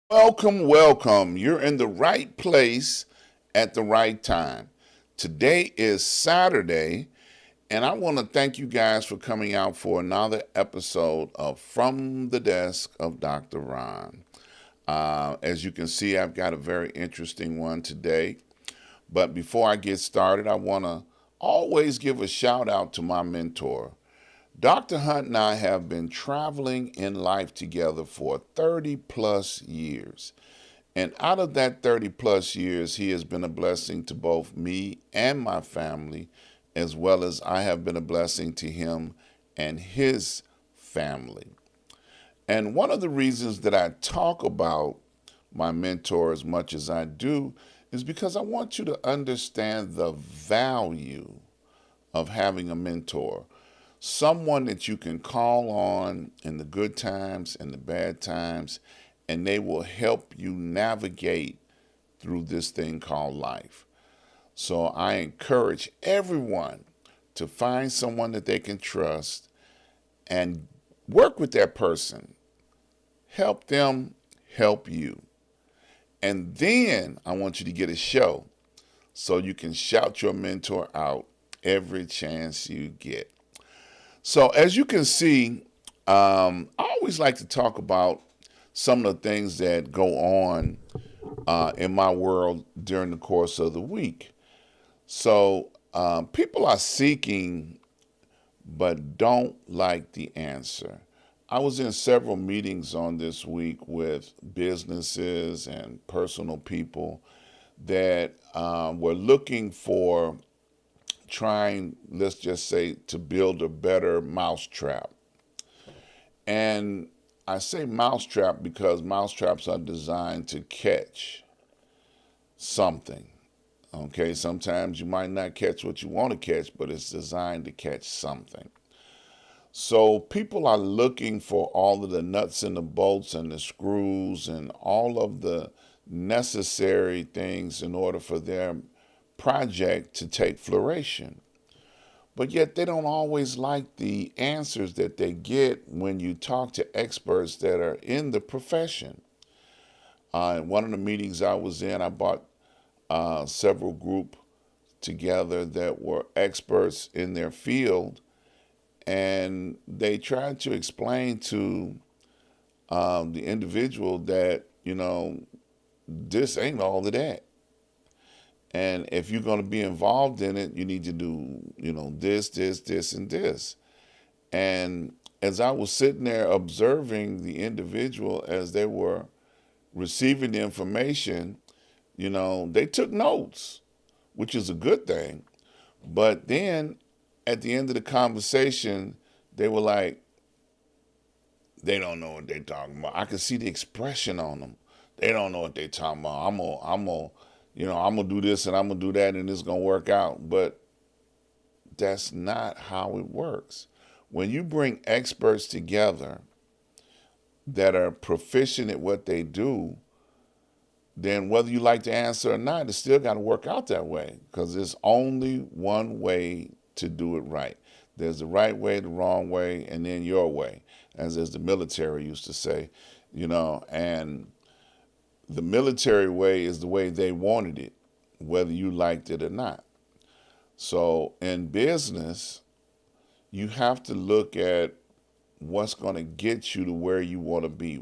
Welcome, welcome. You're in the right place at the right time. Today is Saturday, and I want to thank you guys for coming out for another episode of From the Desk of Dr. Ron. As you can see, I've got a very interesting one today. But before I get started, I want to always give a shout out to my mentor. Dr. Hunt and I have been traveling in life together for 30 plus years. And out of that 30 plus years, he has been a blessing to both me and my family, as well as I have been a blessing to him and his family. And one of the reasons that I talk about my mentor as much as I do is because I want you to understand the value of having a mentor. Someone that you can call on in the good times and the bad times, and they will help you navigate through this thing called life. So I encourage everyone to find someone that they can trust and work with that person. Help them help you. And then I want you to get a show so you can shout your mentor out every chance you get. So as you can see, I always like to talk about some of the things that go on in my world during the course of the week. So people are seeking but don't like the answer. I was in several meetings on this week with businesses and personal people that were looking for trying, let's just say, to build a better mousetrap. And I say mousetrap because mousetraps are designed to catch something. Okay, sometimes you might not catch what you want to catch, but it's designed to catch something. So people are looking for all of the nuts and the bolts and the screws and all of the necessary things in order for their project to take flourishing. But yet they don't always like the answers that they get when you talk to experts that are in the profession. In one of the meetings I was in, I brought several group together that were experts in their field, and they tried to explain to the individual that, this ain't all of that. And if you're going to be involved in it, you need to do, this, and this. And as I was sitting there observing the individual as they were receiving the information, they took notes, which is a good thing. But then at the end of the conversation, they were like, they don't know what they're talking about. I could see the expression on them. They don't know what they're talking about. I'm gonna do this and I'm gonna do that and it's gonna work out. But that's not how it works. When you bring experts together that are proficient at what they do, then whether you like the answer or not, it's still got to work out that way, because there's only one way to do it right. There's the right way, the wrong way, and then your way, as the military used to say, and the military way is the way they wanted it, whether you liked it or not. So in business, you have to look at what's going to get you to where you want to be.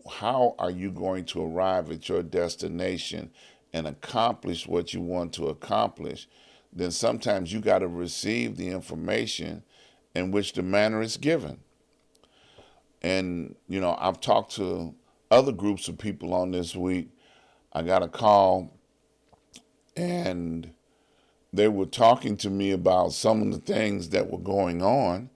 How are you going to arrive at your destination and accomplish what you want to accomplish? Then sometimes you got to receive the information in which the manner is given. And, I've talked to other groups of people on this week. I got a call and they were talking to me about some of the things that were going on.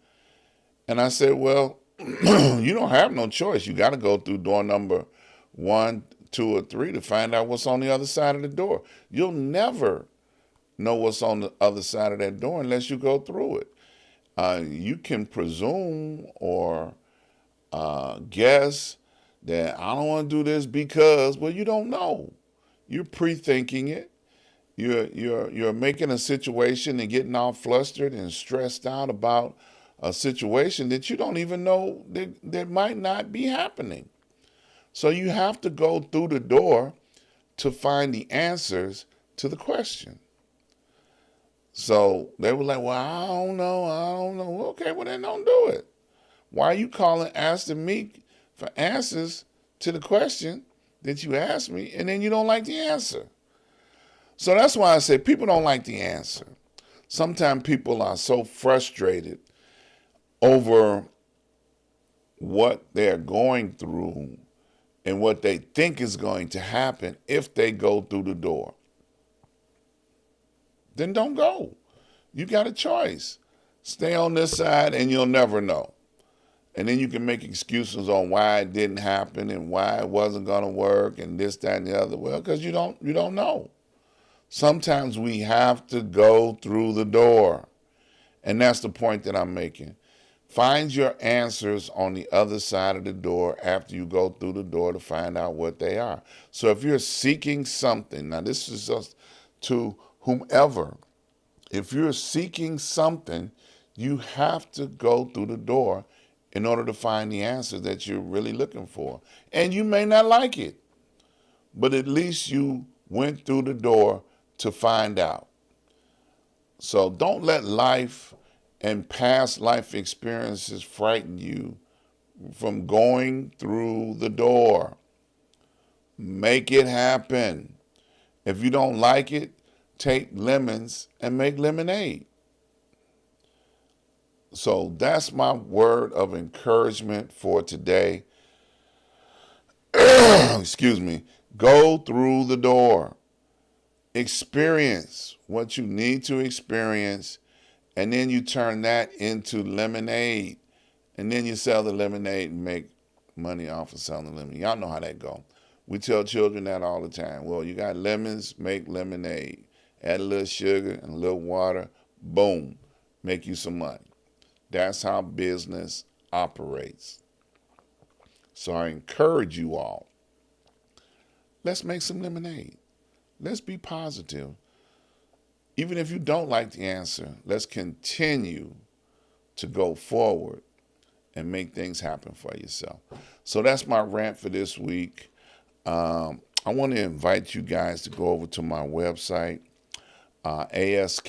And I said, well, you don't have no choice. You got to go through door number 1, 2, or 3 to find out what's on the other side of the door. You'll never know what's on the other side of that door unless you go through it. You can presume or guess that I don't want to do this because, well, you don't know. You're pre-thinking it. You're making a situation and getting all flustered and stressed out about a situation that you don't even know that might not be happening. So you have to go through the door to find the answers to the question. So they were like, well, I don't know. Okay, well, then don't do it. Why are you calling, asking me for answers to the question that you asked me, and then you don't like the answer? So that's why I say people don't like the answer. Sometimes people are so frustrated over what they're going through and what they think is going to happen if they go through the door. Then don't go. You got a choice. Stay on this side and you'll never know. And then you can make excuses on why it didn't happen and why it wasn't going to work and this, that, and the other. Well, because you don't know. Sometimes we have to go through the door. And that's the point that I'm making. Find your answers on the other side of the door after you go through the door to find out what they are. So if you're seeking something, now this is just to whomever, if you're seeking something, you have to go through the door in order to find the answer that you're really looking for. And you may not like it, but at least you went through the door to find out. So don't let life and past life experiences frighten you from going through the door. Make it happen. If you don't like it, take lemons and make lemonade. So that's my word of encouragement for today. Excuse me. Go through the door. Experience what you need to experience, and then you turn that into lemonade. And then you sell the lemonade and make money off of selling the lemonade. Y'all know how that go. We tell children that all the time. Well, you got lemons, make lemonade. Add a little sugar and a little water. Boom. Make you some money. That's how business operates. So I encourage you all. Let's make some lemonade. Let's be positive. Even if you don't like the answer, let's continue to go forward and make things happen for yourself. So that's my rant for this week. I want to invite you guys to go over to my website, ask-dr-ron.com.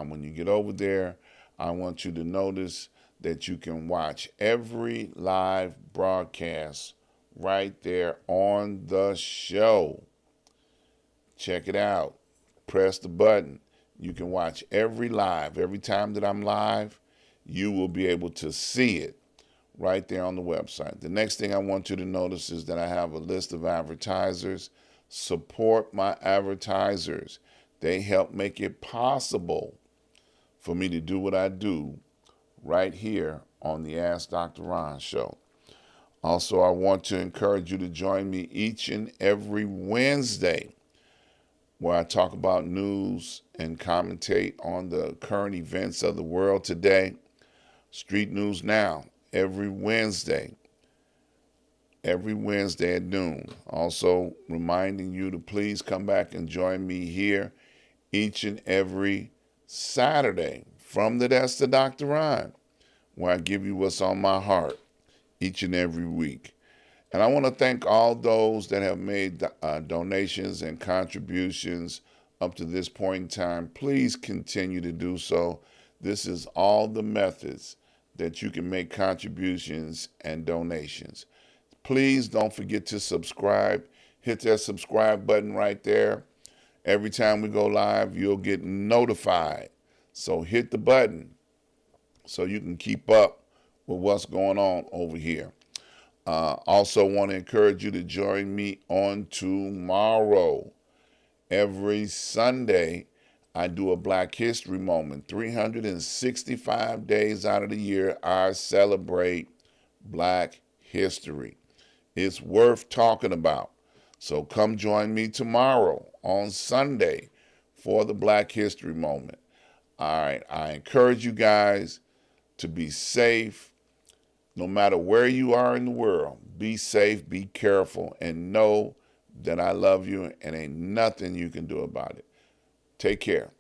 When you get over there, I want you to notice that you can watch every live broadcast right there on the show. Check it out. Press the button. You can watch every live. Every time that I'm live, you will be able to see it right there on the website. The next thing I want you to notice is that I have a list of advertisers. Support my advertisers. They help make it possible for me to do what I do right here on the Ask Dr. Ron show. Also, I want to encourage you to join me each and every Wednesday where I talk about news and commentate on the current events of the world today. Street News Now, every Wednesday at noon. Also reminding you to please come back and join me here each and every Saturday from the That's the Dr. Ron, where I give you what's on my heart each and every week. And I want to thank all those that have made donations and contributions up to this point in time. Please continue to do so. This is all the methods that you can make contributions and donations. Please don't forget to subscribe. Hit that subscribe button right there. Every time we go live, you'll get notified. So hit the button so you can keep up with what's going on over here. Also want to encourage you to join me on tomorrow. Every Sunday, I do a Black History Moment. 365 days out of the year, I celebrate Black history. It's worth talking about. So come join me tomorrow on Sunday for the Black History Moment. All right, I encourage you guys, to be safe. No matter where you are in the world, be safe, be careful, and know that I love you and ain't nothing you can do about it. Take care.